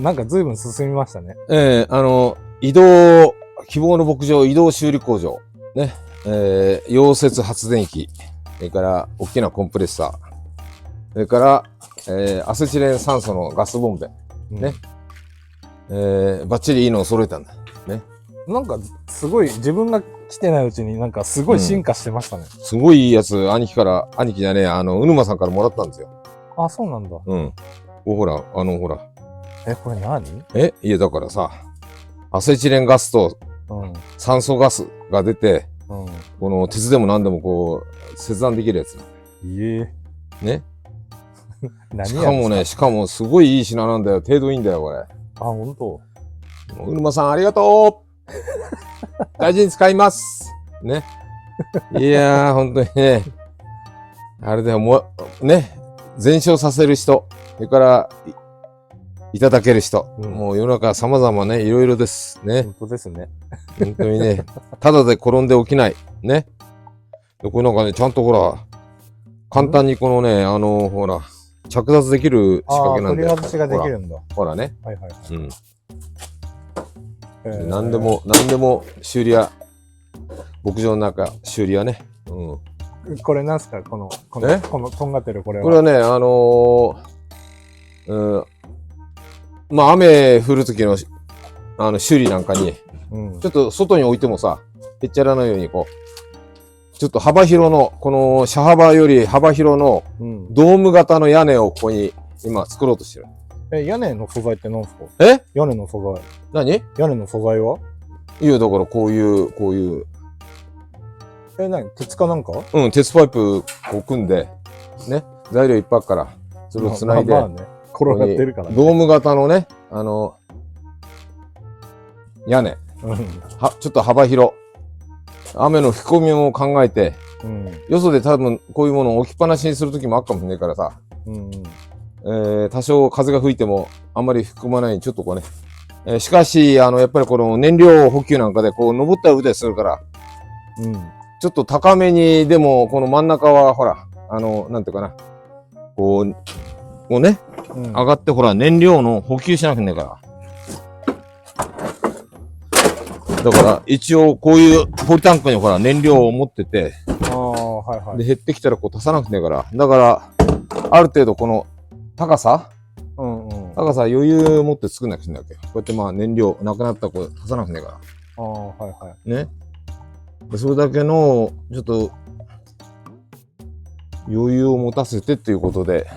なんか随分進みましたね。移動、希望の牧場移動修理工場。ね。溶接発電機。それから、大きなコンプレッサー。それから、アセチレン酸素のガスボンベ。ね。バッチリいいのを揃えたんだ。ね。なんか、すごい、自分が来てないうちになんかすごい進化してましたね。すごいいいやつ、兄貴じゃねえ、うぬまさんからもらったんですよ。あ、そうなんだ。うん。ほら、ほら。これ何？いや、だからさ、アセチレンガスと酸素ガスが出て、この鉄でも何でもこう、切断できるやつ。ね。しかもすごいいい品なんだよ。程度いいんだよ、これ。ほんと。うぬまさんありがとう大事に使いますね。いやー、ほんとにね。あれだよ、もう、ね。全焼させる人。それから、いただける人。もう世の中様々ね、いろいろです。ね。本当ですね。本当にね。ただで転んで起きない。ね。これなんかね、ちゃんとほら、簡単にこのね、ほら、着脱できる仕掛けなんだよ。取り外しができるんだ。ほらね。はいはい。何でも修理屋、牧場の中、修理屋ね。これなんすかこのとんがってるこれは。これはね、まあ、雨降る時の、修理なんかに、ちょっと外に置いてもさ、へっちゃらないようにこう、ちょっと幅広の、この車幅より幅広の、ドーム型の屋根をここに今作ろうとしてる。屋根の素材って何すか？屋根の素材。何？屋根の素材はいや、だからこういう。何？鉄かなんか？鉄パイプこう組んで、ね、材料いっぱいあるから、それを繋いで、転がってるからね。ドーム型のね、屋根。ちょっと幅広。雨の吹き込みも考えて、よそで多分こういうものを置きっぱなしにするときもあるかもしれないからさ、多少風が吹いてもあんまり吹き込まないようにちょっとこうね、しかし、やっぱりこの燃料補給なんかでこう登ったり打ったりするから、ちょっと高めに、でもこの真ん中はほら、なんていうかな、こうね、上がってほら燃料の補給しなきゃいけないから。だから一応こういうポリタンクにほら燃料を持ってて、で減ってきたらこう足さなくていいから、だからある程度この高さ余裕持って作んなきゃいけないわけよ。こうやってまあ燃料なくなったらこう足さなくていいから。ね。それだけのちょっと余裕を持たせてっていうことで、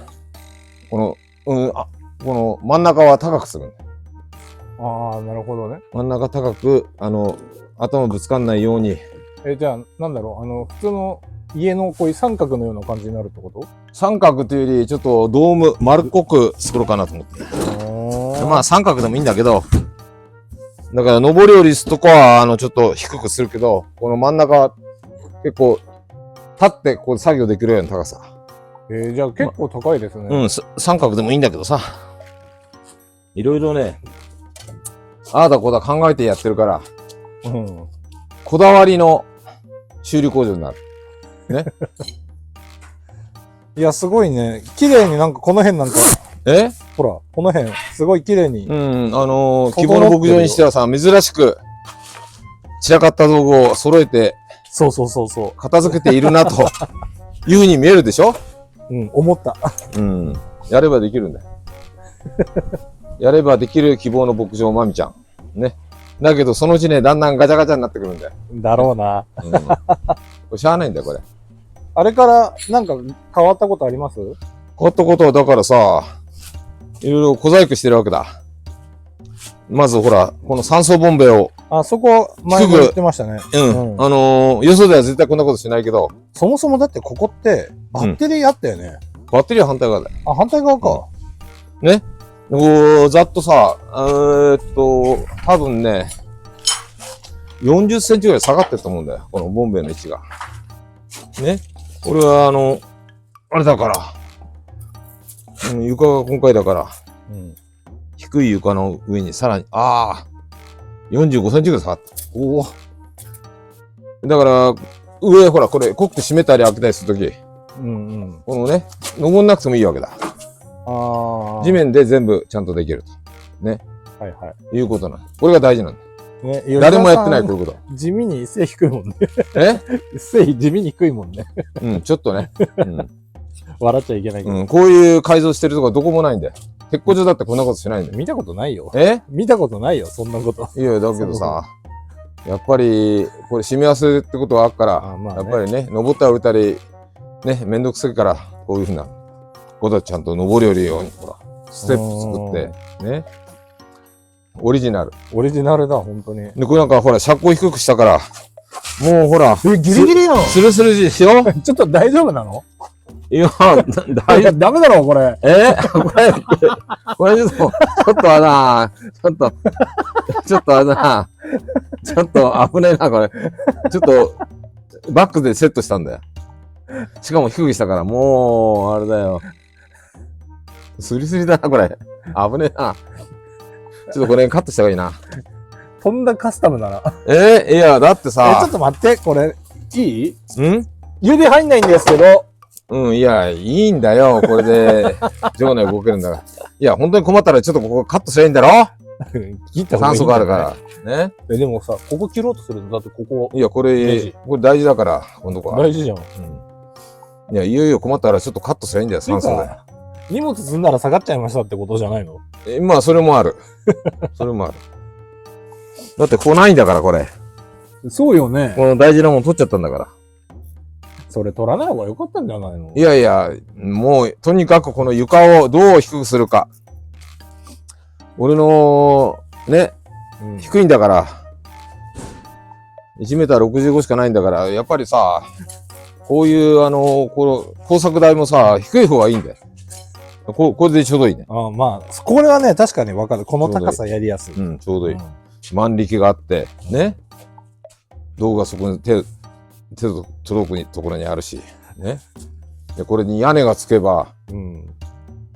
この真ん中は高くするんだよ。なるほどね。真ん中高く、頭ぶつかんないように。じゃあ、なんだろう、普通の家のこういう三角のような感じになるってこと？三角というより、ちょっとドーム、丸っこく作ろうかなと思って。まあ三角でもいいんだけど、だから上り下りするとこは、ちょっと低くするけど、この真ん中は結構、立ってこう作業できるような高さ。じゃあ結構高いですね。三角でもいいんだけどさ。いろいろね、ああだこだ考えてやってるから、こだわりの修理工場になる。ね。いや、すごいね。綺麗になんかこの辺なんか、ほら、この辺、すごい綺麗に。希望の牧場にしてはさ、珍しく、散らかった道具を揃えて、片付けているな、というふうに見えるでしょ？思った。やればできるんだよ。やればできる希望の牧場まみちゃん。ね。だけど、そのうちね、だんだんガチャガチャになってくるんだよ。だろうな。これしゃあないんだよ、これ。あれから、なんか変わったことあります？変わったことは、だからさ、いろいろ小細工してるわけだ。まずほら、この酸素ボンベを。そこ、前も言ってましたね。よそでは絶対こんなことしないけど。そもそもだってここって、バッテリーあったよね。バッテリーは反対側だよ。反対側か。ね。ざっとさ、多分ね、40センチぐらい下がってると思うんだよ。このボンベの位置が。ね。これはあれだから、床が今回だから、低い床の上にさらに、45センチぐらい下がってる。だから、上、ほら、これ、コック閉めたり開けたりするとき、このね、登んなくてもいいわけだ。地面で全部ちゃんとできると。はいはいうことなんだ。これが大事なんだ。い。ね、誰もやってない、こういうこと。地味に背低いもんね。え背地味に低いもんね。うん、ちょっとね。笑っちゃいけないけど。うん、こういう改造してるとこどこもないんだよ。鉄工所だってこんなことしないんだよ。見たことないよ。え見たことないよ、そんなこと。いや、だけどさ、やっぱり、これ、締め合わせってことがあるから、まあねやっぱりね、登ったり降りたり、ね、めんどくさいから、こういうふうなことはちゃんと登り降りるように、ほら、ステップ作って、ね、オリジナル。オリジナルだ、本当に。で、これなんかほら、車高低くしたから、もうほら、ギリギリよ。スルスルしよう。ちょっと大丈夫なの？いや、いや、ダメだろ、これ。これちょっと、ちょっとあな、ちょっとあな、ちょっと危ねえな、これ。ちょっと、バックでセットしたんだよ。しかも低くしたから、もう、あれだよ。スリスリだな、これ。危ねえな。ちょっとこれカットした方がいいな。とんだカスタムだな。いや、だってちょさっ、と待って、これ、いい？ん指入んないんですけど。うん、いや、いいんだよ。これで、場内動けるんだから。いや、本当に困ったらちょっとここカットすりゃいいんだろ？切った方がいいんだよね。酸素があるから。ね。でもさ、ここ切ろうとするのだってここ、いや、これ大事、これ大事だから、今度は。大事じゃん。いや、いよいよ困ったらちょっとカットすりゃいいんだよ、酸素で。荷物積んだら下がっちゃいましたってことじゃないの？まあ、それもある。それもある。だってこうないんだから、これ。そうよね。この大事なもん取っちゃったんだから。それ取らない方が良かったんじゃないの？いやいや、もう、とにかくこの床をどう低くするか。俺の、ね、うん低いんだから、1メーター65しかないんだから、やっぱりさ、こういう、この工作台もさ、低い方がいいんだよ。これでちょうどいいね。まあ、これはね、確かにわかる。この高さやりやすい。うん、ちょうどいい。うん万力があって、ね。道具がそこに手届くところにあるし、ね。で、これに屋根がつけば、うん。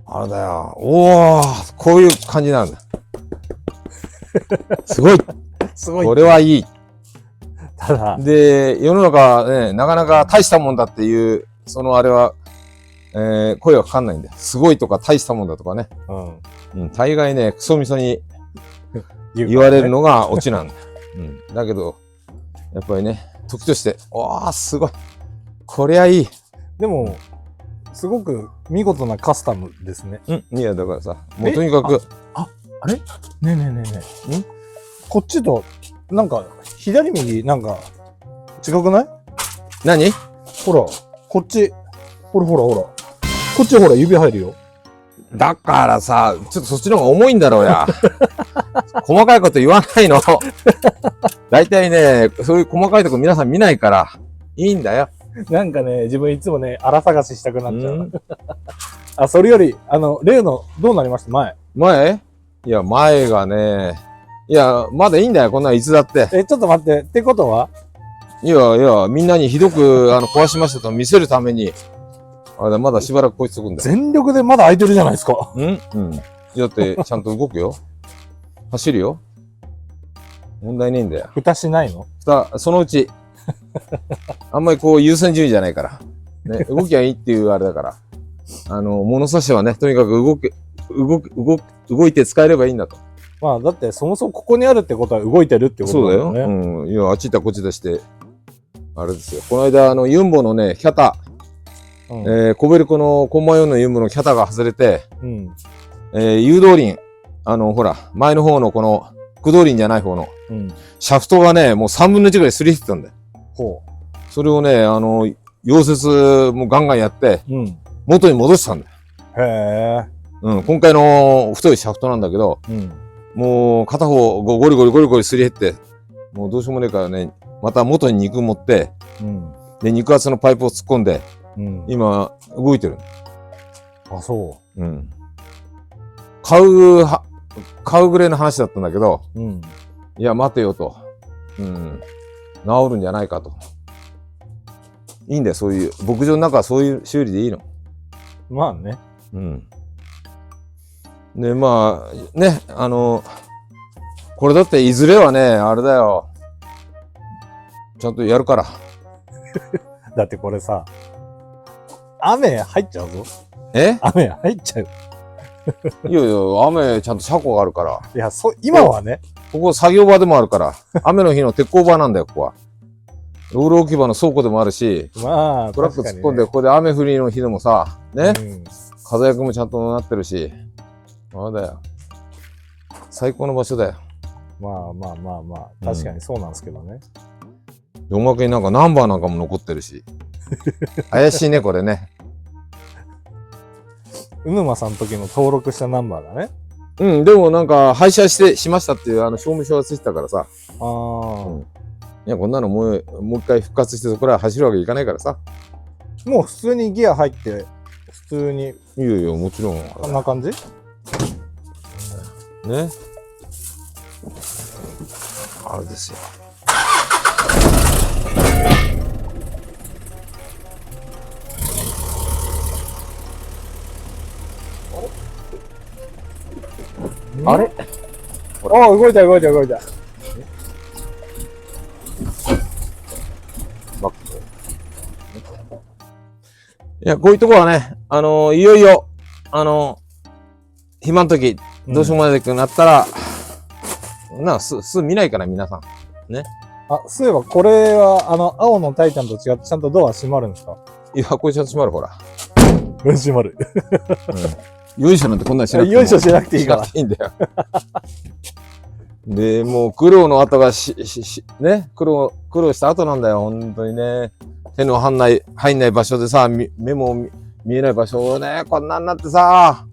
あれだよ。おー、こういう感じなんだ。すごい。すごい。これはいい。ただ、で、世の中ね、なかなか大したもんだっていう、そのあれは、声はかかんないんだよ。すごいとか大したもんだとかね。うん、大概ね、クソみそに言われるのがオチなんだ。うん。だけど、やっぱりね、時として、わー、すごい。こりゃいい。でも、すごく見事なカスタムですね。いや、だからさ、もうとにかく、あれねえねえねえねえ。こっちと、なんか、左右、なんか、違くない？何ほら、こっち、ほらほらほら。こっちほら、指入るよ。だからさ、ちょっとそっちの方が重いんだろうや。細かいこと言わないの。大体ね、そういう細かいとこ皆さん見ないから、いいんだよ。なんかね、自分いつもね、荒探ししたくなっちゃう。あ、それより、例の、どうなりました前？いや、前がね、いや、まだいいんだよ、こんなんいつだって。ちょっと待って、ってことはいや、みんなにひどく、壊しましたと見せるために、あれだ、まだしばらくこいつとくんだよ。全力でまだ空いてるじゃないですか。うん。だって、ちゃんと動くよ。走るよ。問題ねえんだよ。蓋しないの？そのうち、あんまりこう優先順位じゃないから。ね、動きゃいいっていうあれだから。物差しはね、とにかく動いて使えればいいんだと。まあ、だってそもそもここにあるってことは動いてるってことそうだよ。だよね。うん。いや、あっち行ったこっち出して、あれですよ。この間、ユンボのね、キャタ、コベルコのコンマ4のユンボのキャタが外れて、誘導輪、ほら、前の方のこの、駆動輪じゃない方の、シャフトがね、もう3分の1ぐらいすり減ってたんだよ。それをね、溶接もガンガンやって、元に戻したんだよ。今回の太いシャフトなんだけど、もう片方ゴリゴリすり減って、もうどうしようもねえからね、また元に肉持って、で、肉厚のパイプを突っ込んで、今、動いてる。あ、そう。買うぐらいの話だったんだけど、いや、待てよと。治るんじゃないかと。いいんだよ、そういう。牧場の中はそういう修理でいいの。まあね。で、まあ、ね、これだっていずれはね、あれだよ。ちゃんとやるから。だってこれさ、雨入っちゃうぞ。雨入っちゃう。いやいや、雨ちゃんと車庫があるから。いや、今はね。ここ作業場でもあるから。雨の日の鉄工場なんだよ、ここは。ロール置き場の倉庫でもあるし、まあ、トラック突っ込んで、ここで雨降りの日でもさ、ね、うん、風役もちゃんとなってるし、あれだよ。最高の場所だよ。まあまあまあまあ、確かにそうなんですけどね。おまけになんかナンバーなんかも残ってるし。怪しいね、これね。うぬまさんの時の登録したナンバーだね。うん、でもなんか廃車しましたっていう証明書がついてたからさ。ああ、うん。いや、こんなのもう一回復活してそこら走るわけいかないからさ。もう普通にギア入って、普通に。いやいや、もちろん。こんな感じ？ね。あれですよ。あれ？ああ、動いた。バック。いや、こういうとこはね、いよいよ、暇の時、どうしようもないくなったら、すぐ見ないから、皆さん。ね。あ、そういえばこれは、青のタイタンと違ってちゃんとドア閉まるんですか？いや、これちゃんと閉まる、ほら。閉まる。よいしょなんてこんなにしなくてよいしょしなくていいから。いいんだよ。で、もう苦労の後がね、苦労した後なんだよ、本当にね。手の入んない場所でさ、目も見えない場所をね、こんなんなってさ。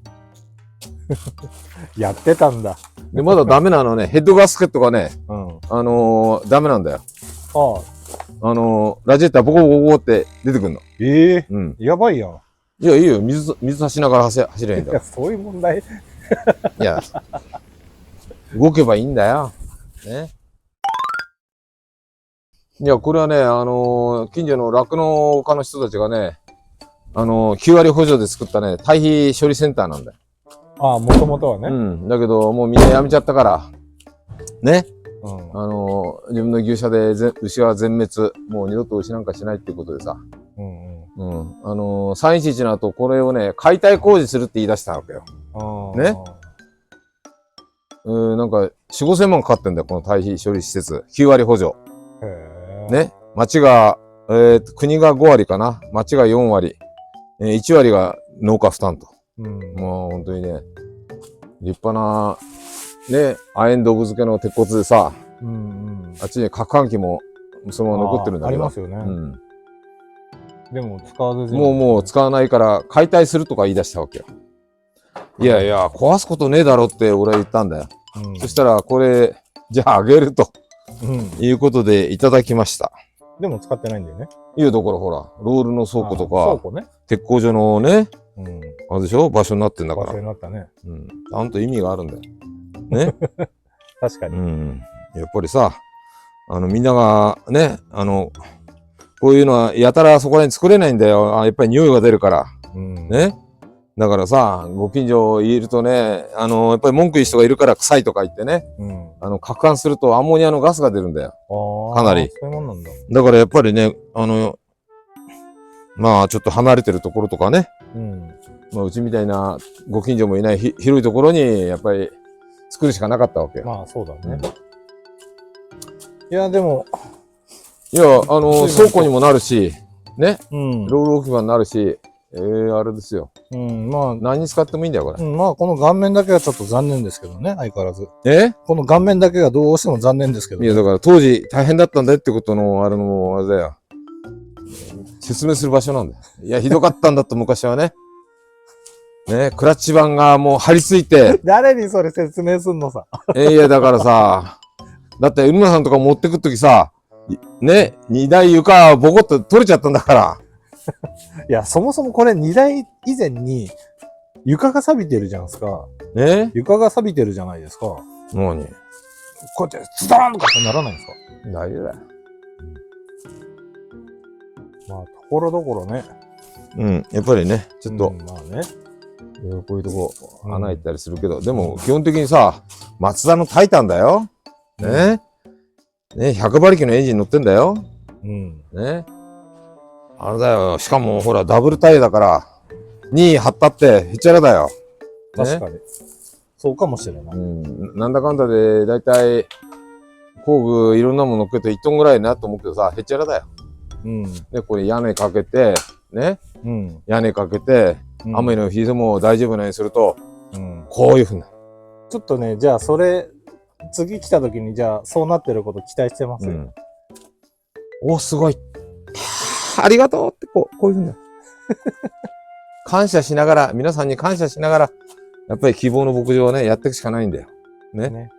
やってたんだ。で、まだダメなのね、ヘッドガスケットがね、うん。ダメなんだよ。ああ。ラジエーターボコボコって出てくるの。ええうん。やばいやん。いや、いいよ。水差しながら走ればいいんだいや、よ。そういう問題。いや、動けばいいんだよ。ね。いや、これはね、近所の酪農家の人たちがね、9割補助で作ったね、堆肥処理センターなんだよ。ああ、もともとはね。うん。だけど、もうみんなやめちゃったから、ね。うん。自分の牛舎で牛は全滅、もう二度と牛なんかしないっていうことでさ。うんうん。うん。311の後、これをね、解体工事するって言い出したわけよ。ね。なんか、4、5千万かかってんだよ、この堆肥処理施設。9割補助。へえ。ね。町が、国が5割かな。町が4割。1割が農家負担と。うん。もう本当にね、立派な、ね、亜鉛動物系の鉄骨でさ、うんうん。あっちに攪拌機もそのまま残ってるんだけど。ありますよね。うん。でも使わずに。もう使わないから解体するとか言い出したわけよ。いやいや、壊すことねえだろって俺は言ったんだよ。うん、そしたら、これ、じゃああげると、うん、いうことでいただきました。でも使ってないんだよね。いや、だからほら、ロールの倉庫とか、倉庫ね。鉄工所のね、うん、あれでしょ場所になってんだから。場所になったね。うん。ちゃんと意味があるんだよ。ね。確かに。うん。やっぱりさ、みんながね、こういうのはやたらそこらに作れないんだよ。やっぱり匂いが出るから。うん、ね。だからさ、ご近所いるとね、やっぱり文句言う人がいるから臭いとか言ってね、うん、攪拌するとアンモニアのガスが出るんだよ。かなり。そういうもんなんだ。だからやっぱりね、まあちょっと離れてるところとかね、うん、まあうちみたいなご近所もいない広いところにやっぱり作るしかなかったわけよ。まあそうだね。いや、でも。いや、倉庫にもなるし、ね、うん、ロール置き場になるし、あれですよ。うん、まあ。何に使ってもいいんだよ、これ。うん、まあこの顔面だけはちょっと残念ですけどね、相変わらず。この顔面だけがどうしても残念ですけど、ね。いや、だから当時大変だったんだよってことの、あれも、あれだよ。説明する場所なんだよ。いや、ひどかったんだと、昔はね。ね、クラッチ板がもう張り付いて。誰にそれ説明すんのさ。いや、だからさ、だって、うるまさんとか持ってくときさ、ね、荷台床ボコッと取れちゃったんだから。いや、そもそもこれ荷台以前に床が錆びてるじゃんすか。床が錆びてるじゃないですか。何こうやってズドーンとかってならないんですか？大丈夫だよ。まあ、ところどころね。うん、やっぱりね、ちょっと、まあね。こういうとこ穴開いたりするけど、でも基本的にさ、マツダのタイタンだよ。ね。100馬力のエンジン乗ってんだよ。ね。あれだよ。しかもほら、ダブルタイヤだから、2張ったってへっちゃらだよ。確かに。そうかもしれない。なんだかんだで、だいたい、工具いろんなもの乗っけて1トンぐらいなと思うけどさ、へっちゃらだよ。で、これ屋根かけて、ね。屋根かけて、雨の日でも大丈夫なようにすると、こういうふうになる。ちょっとね、じゃあそれ、次来た時にじゃあそうなってること期待してますよ。お、すごい。ありがとうってこういうふうになる。感謝しながら、皆さんに感謝しながら、やっぱり希望の牧場をね、やっていくしかないんだよ。ね。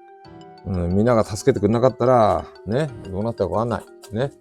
みんなが助けてくれなかったら、ね、どうなったかわかんない。ね。